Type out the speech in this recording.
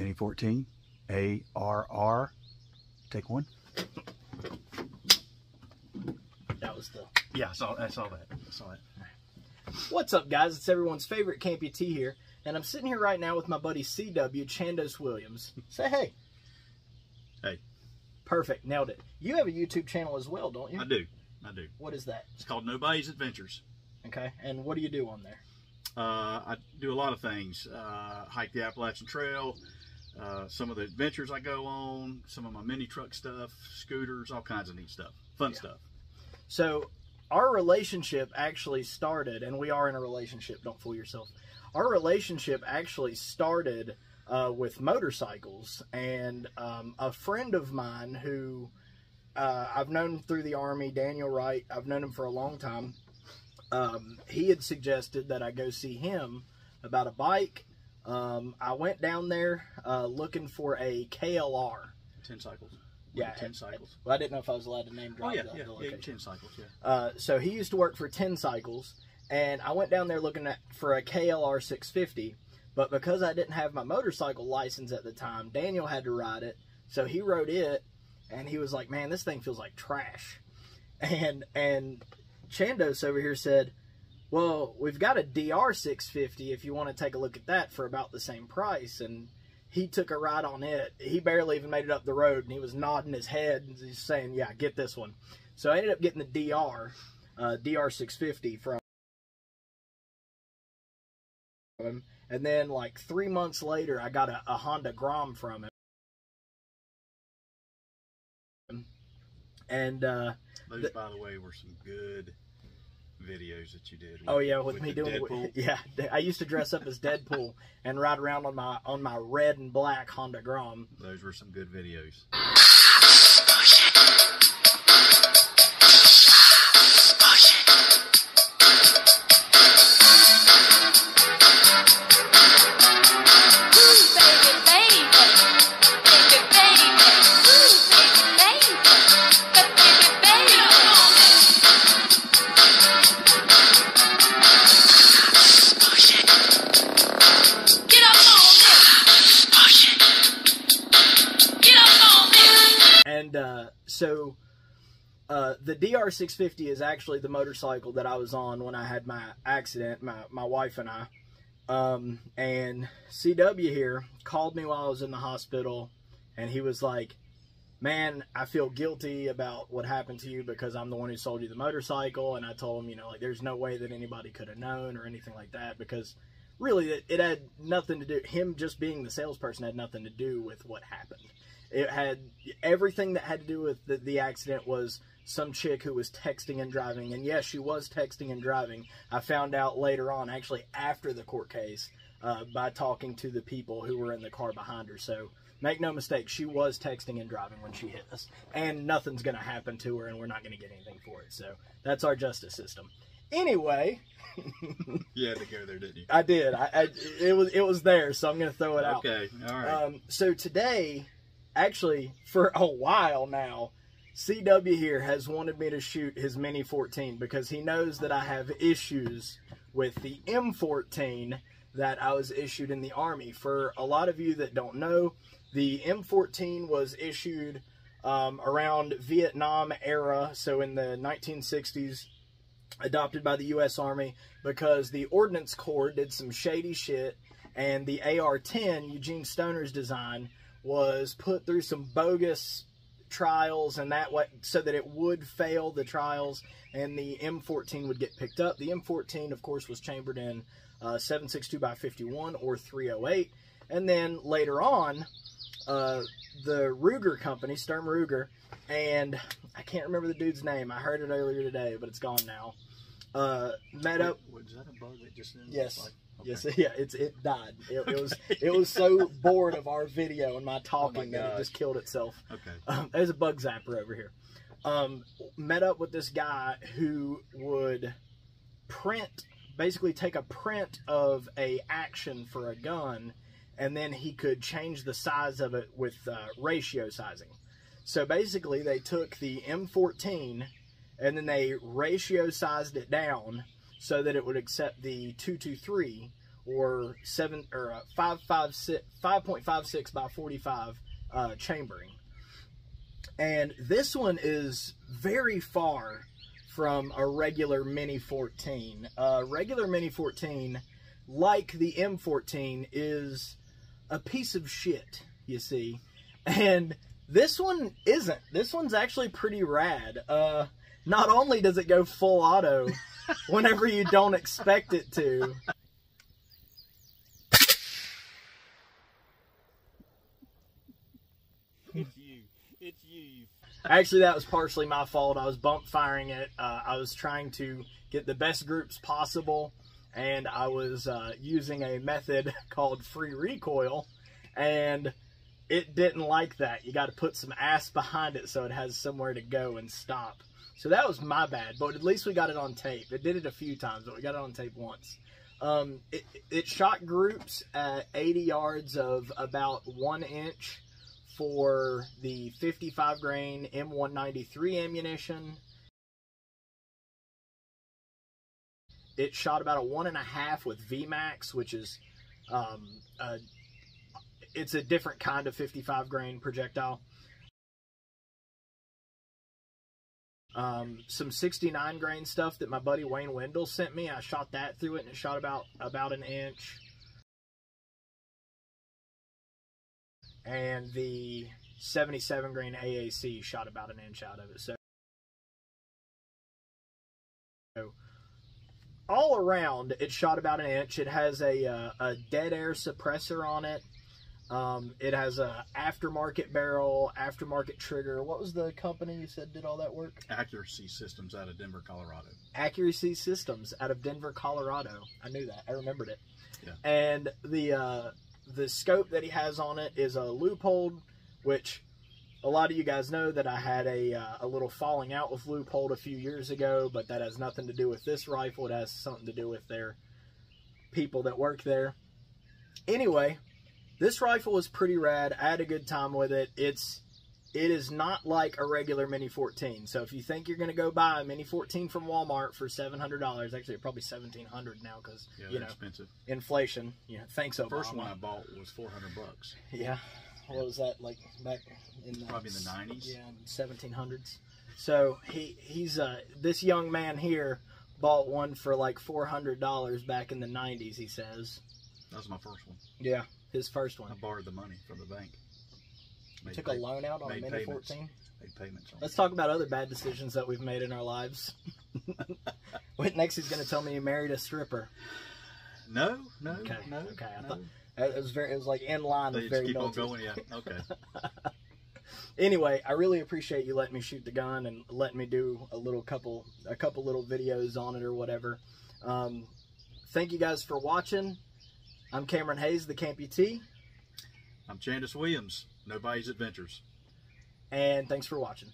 Mini 14 ARR. Take one. That was the... Yeah, I saw that. What's up, guys? It's everyone's favorite Campy T here, and I'm sitting here right now with my buddy CW, Chandos Williams. Say hey. Hey. Perfect. Nailed it. You have a YouTube channel as well, don't you? I do. What is that? It's called Nobody's Adventures. Okay. And what do you do on there? I do a lot of things. Hike the Appalachian Trail, some of the adventures I go on, some of my mini truck stuff, scooters, all kinds of neat stuff. Fun stuff. So our relationship actually started, and we are in a relationship, don't fool yourself. Our relationship actually started with motorcycles, and a friend of mine who I've known through the Army, Daniel Wright, I've known him for a long time. He had suggested that I go see him about a bike. I went down there looking for a KLR. 10 cycles. Yeah, 10 cycles. Well, I didn't know if I was allowed to name drop. Oh, yeah, the location. 10 cycles, yeah. So he used to work for 10 cycles, and I went down there looking for a KLR 650, but because I didn't have my motorcycle license at the time, Daniel had to ride it, so he rode it, and he was like, man, this thing feels like trash. And Chandos over here said, well, we've got a DR 650 if you want to take a look at that for about the same price. And he took a ride on it. He barely even made it up the road, and he was nodding his head and he's saying, yeah, get this one. So I ended up getting the DR 650 from him. And then like 3 months later, I got a Honda Grom from him. And those, by the way, were some good videos that you did. Oh yeah, with me doing Deadpool. Yeah, I used to dress up as Deadpool and ride around on my red and black Honda Grom. Those were some good videos. So the DR 650 is actually the motorcycle that I was on when I had my accident, my wife and I. And CW here called me while I was in the hospital, and he was like, man, I feel guilty about what happened to you because I'm the one who sold you the motorcycle. And I told him, you know, like, there's no way that anybody could have known or anything like that, because really it had nothing to do, him just being the salesperson had nothing to do with what happened. It had everything that had to do with the accident was some chick who was texting and driving. And yes, she was texting and driving. I found out later on, actually after the court case, by talking to the people who were in the car behind her. So make no mistake, she was texting and driving when she hit us. And nothing's going to happen to her, and we're not going to get anything for it. So that's our justice system. Anyway. You had to go there, didn't you? I did. It was there, so I'm going to throw it out. Okay, all right. So today, actually, for a while now, CW here has wanted me to shoot his Mini 14 because he knows that I have issues with the M14 that I was issued in the Army. For a lot of you that don't know, the M14 was issued around Vietnam era, so in the 1960s, adopted by the U.S. Army because the Ordnance Corps did some shady shit, and the AR-10, Eugene Stoner's design, was put through some bogus trials and that way so that it would fail the trials and the M14 would get picked up. The M14, of course, was chambered in 7.62x51 or 308, and then later on the Ruger company, Sturm Ruger, and I can't remember the dude's name, I heard it earlier today but it's gone now, met up. Was that a bug that just yes like, okay. Yes, yeah, it died. It was so bored of our video and my talking that it just killed itself. Okay. There's a bug zapper over here. Met up with this guy who would basically take a print of a action for a gun, and then he could change the size of it with ratio sizing. So basically they took the M14 and then they ratio sized it down so that it would accept the 223, or 5.56 by 45 chambering. And this one is very far from a regular Mini 14. Regular Mini 14, like the M14, is a piece of shit, you see. And this one isn't. This one's actually pretty rad. Not only does it go full auto whenever you don't expect it to. It's you. Actually, that was partially my fault. I was bump firing it. I was trying to get the best groups possible, and I was using a method called free recoil, and it didn't like that. You got to put some ass behind it so it has somewhere to go and stop. So that was my bad, but at least we got it on tape. It did it a few times, but we got it on tape once. It shot groups at 80 yards of about 1 inch for the 55 grain M193 ammunition. It shot about a 1.5 with VMAX, which is it's a different kind of 55 grain projectile. Some 69 grain stuff that my buddy Wayne Wendell sent me. I shot that through it, and it shot about 1 inch. And the 77 grain AAC shot about 1 inch out of it. So all around, it shot about 1 inch. It has a dead air suppressor on it. It has a aftermarket barrel, aftermarket trigger. What was the company you said did all that work? Accuracy Systems out of Denver, Colorado. Accuracy Systems out of Denver, Colorado. I knew that. I remembered it. Yeah. And the scope that he has on it is a Leupold, which a lot of you guys know that I had a little falling out with Leupold a few years ago, but that has nothing to do with this rifle. It has something to do with their people that work there. Anyway, this rifle is pretty rad. I had a good time with it. It is not like a regular Mini 14. So if you think you're going to go buy a Mini 14 from Walmart for $700, actually probably $1,700 now because you know, expensive. Inflation. Yeah, thanks Obama. The first one I bought was $400. Yeah, what was that like back in the, probably in the 90s? Yeah, 1700s. So he's this young man here bought one for like $400 back in the 90s. He says that was my first one. Yeah, his first one. I borrowed the money from the bank. Took a loan out on a Mini 14. Made payments on Let's talk about other bad decisions that we've made in our lives. Wait, next he's going to tell me he married a stripper. No. Okay. I No. thought it was like in line with very keep on militant. going, yeah. Okay. Anyway, I really appreciate you letting me shoot the gun and letting me do a couple little videos on it or whatever. Thank you guys for watching. I'm Cameron Hayes, the Camputee. I'm Chandis Williams, Nobody's Adventures. And thanks for watching.